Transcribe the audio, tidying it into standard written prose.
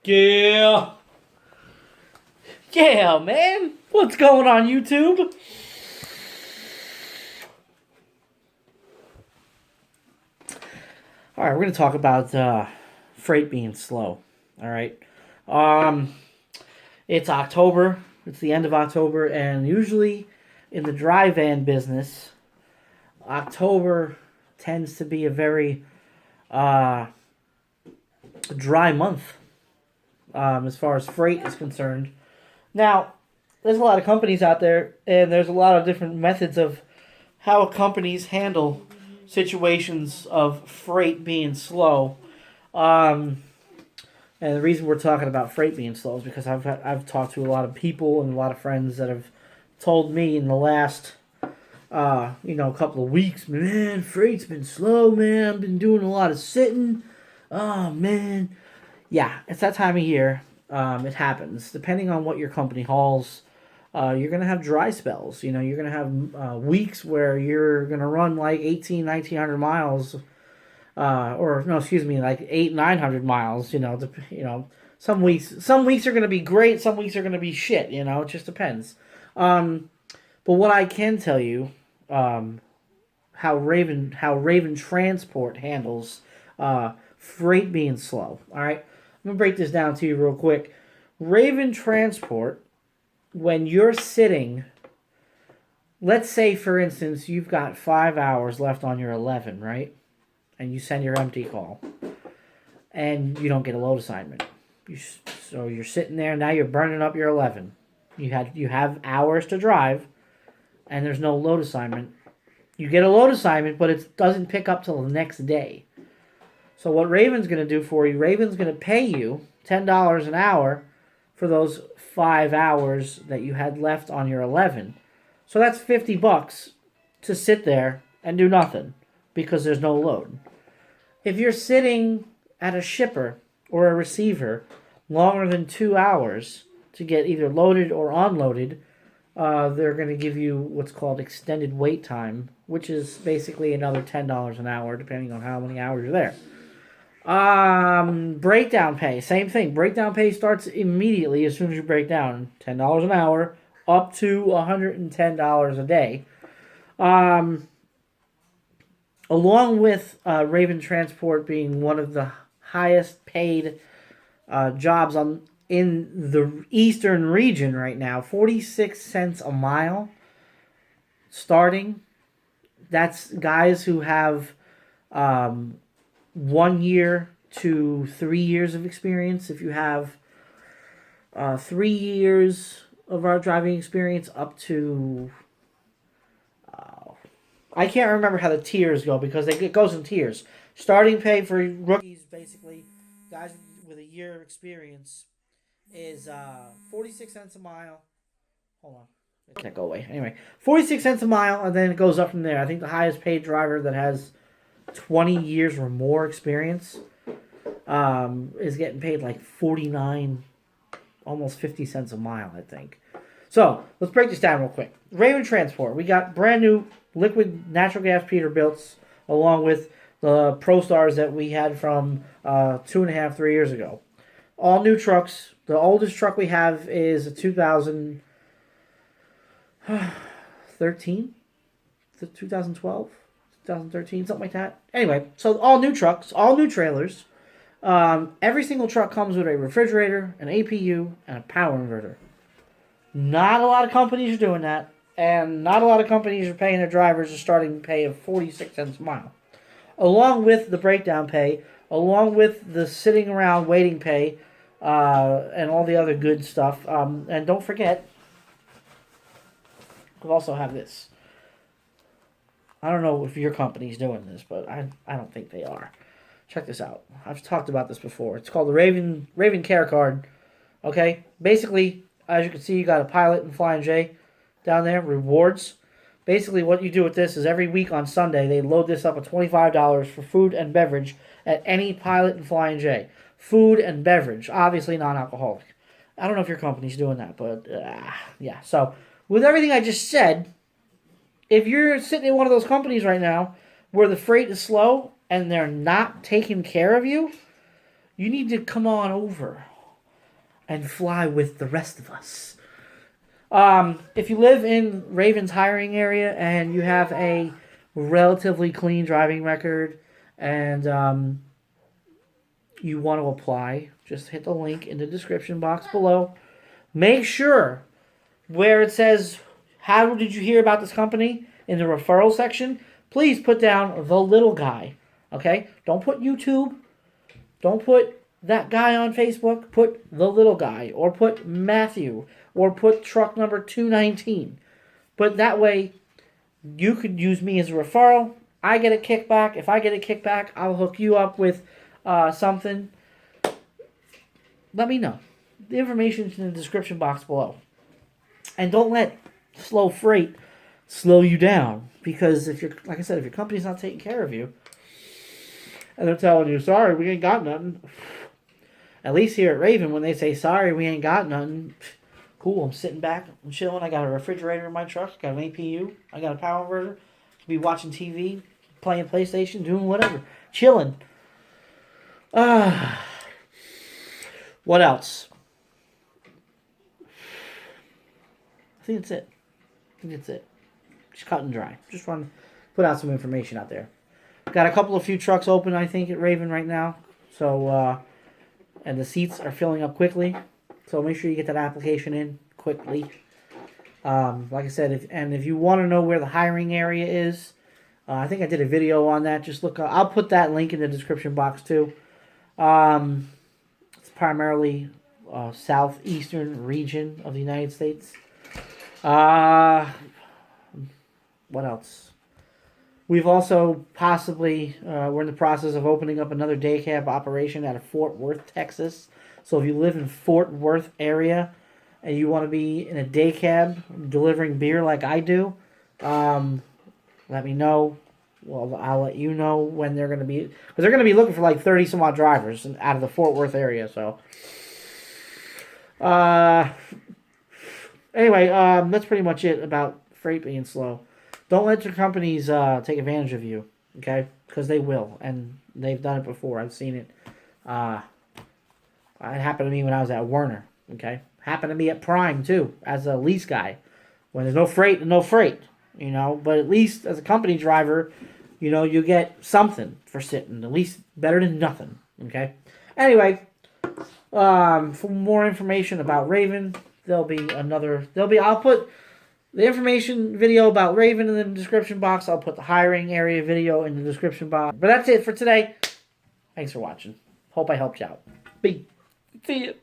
Yeah. Yeah, man. What's going on, YouTube? All right, we're going to talk about freight being slow. All right. Um, it's October. It's the end of October, and usually in the dry van business, October tends to be a very uh, dry month as far as freight is concerned. Now, there's a lot of companies out there, and there's a lot of different methods of how companies handle situations of freight being slow. Um, and the reason we're talking about freight being slow is because I've talked to a lot of people and a lot of friends that have told me in the last couple of weeks, man, freight's been slow, man. I've been doing a lot of sitting. Oh man, yeah, it's that time of year. It happens depending on what your company hauls. You're going to have dry spells. You're going to have weeks where you're going to run like 1,900 miles, or no, excuse me, like 900 miles. Some weeks are going to be great. Some weeks are going to be shit. It just depends. But what I can tell you, how Raven Transport handles freight being slow. All right, I'm gonna break this down to you real quick. Raven Transport, when you're sitting, let's say for instance you've got 5 hours left on your 11, right? And you send your empty call, and you don't get a load assignment. So you're sitting there now. You're burning up your 11. You have hours to drive, and there's no load assignment. You get a load assignment, but it doesn't pick up till the next day. So what Raven's going to do for you, Raven's going to pay you $10 an hour for those 5 hours that you had left on your 11. So that's $50 to sit there and do nothing because there's no load. If you're sitting at a shipper or a receiver longer than 2 hours to get either loaded or unloaded, they're going to give you what's called extended wait time, which is basically another $10 an hour, depending on how many hours you're there. Breakdown pay, same thing. Breakdown pay starts immediately as soon as you break down. $10 an hour, up to $110 a day. Along with Raven Transport being one of the highest paid jobs in the eastern region right now, 46 cents a mile starting. That's guys who have 1 year to 3 years of experience. If you have 3 years of our driving experience, up to I can't remember how the tiers go because it goes in tiers. Starting pay for rookies, basically guys with a year of experience, is 46 cents a mile. Hold on. It can't go away. Anyway, 46 cents a mile, and then it goes up from there. I think the highest paid driver that has 20 years or more experience is getting paid like 49, almost 50 cents a mile, I think. So, let's break this down real quick. Raven Transport. We got brand new liquid natural gas Peterbilts along with the ProStars that we had from 2.5, 3 years ago. All new trucks. The oldest truck we have is a 2013, 2012, 2013, something like that. Anyway, so all new trucks, all new trailers. Every single truck comes with a refrigerator, an APU, and a power inverter. Not a lot of companies are doing that, and not a lot of companies are paying their drivers a starting pay of 46 cents a mile. Along with the breakdown pay, along with the sitting around waiting pay, and all the other good stuff. And don't forget, we also have this. I don't know if your company's doing this, but I don't think they are. Check this out. I've talked about this before. It's called the Raven Care Card. Okay? Basically, as you can see, you got a Pilot and Flying J down there. Rewards. Basically, what you do with this is every week on Sunday, they load this up with $25 for food and beverage at any Pilot and Flying J. Food and beverage. Obviously non-alcoholic. I don't know if your company's doing that, but yeah. So, with everything I just said, if you're sitting in one of those companies right now where the freight is slow and they're not taking care of you, you need to come on over and fly with the rest of us. If you live in Raven's hiring area and you have a relatively clean driving record and you want to apply, just hit the link in the description box below. Make sure where it says, how did you hear about this company, in the referral section, please put down the little guy. Okay? Don't put YouTube. Don't put that guy on Facebook. Put the little guy. Or put Matthew. Or put truck number 219. But that way, you could use me as a referral. I get a kickback. If I get a kickback, I'll hook you up with something. Let me know. The information is in the description box below. And don't let slow freight slow you down. Because if you're, like I said, if your company's not taking care of you, and they're telling you, sorry, we ain't got nothing. At least here at Raven, when they say, sorry, we ain't got nothing, cool, I'm sitting back, I'm chilling, I got a refrigerator in my truck, got an APU, I got a power inverter, be watching TV, playing PlayStation, doing whatever, chilling. What else? I think that's it. Just cut and dry. Just want to put out some information out there. Got a few trucks open, I think, at Raven right now. So, and the seats are filling up quickly. So make sure you get that application in quickly. Like I said, if you want to know where the hiring area is, I think I did a video on that. Just look. I'll put that link in the description box too. It's primarily southeastern region of the United States. What else? We've also possibly, we're in the process of opening up another day cab operation out of Fort Worth, Texas. So if you live in Fort Worth area and you want to be in a day cab delivering beer like I do, let me know. Well, I'll let you know when they're going to be, because they're going to be looking for like 30 some odd drivers out of the Fort Worth area. So, anyway, that's pretty much it about freight being slow. Don't let your companies take advantage of you, okay? Because they will, and they've done it before. I've seen it. It happened to me when I was at Werner, okay? Happened to me at Prime, too, as a lease guy. When there's no freight, no freight, you know? But at least as a company driver, you know, you get something for sitting. At least better than nothing, okay? Anyway, for more information about Raven, I'll put the information video about Raven in the description box. I'll put the hiring area video in the description box. But that's it for today. Thanks for watching. Hope I helped you out. See you.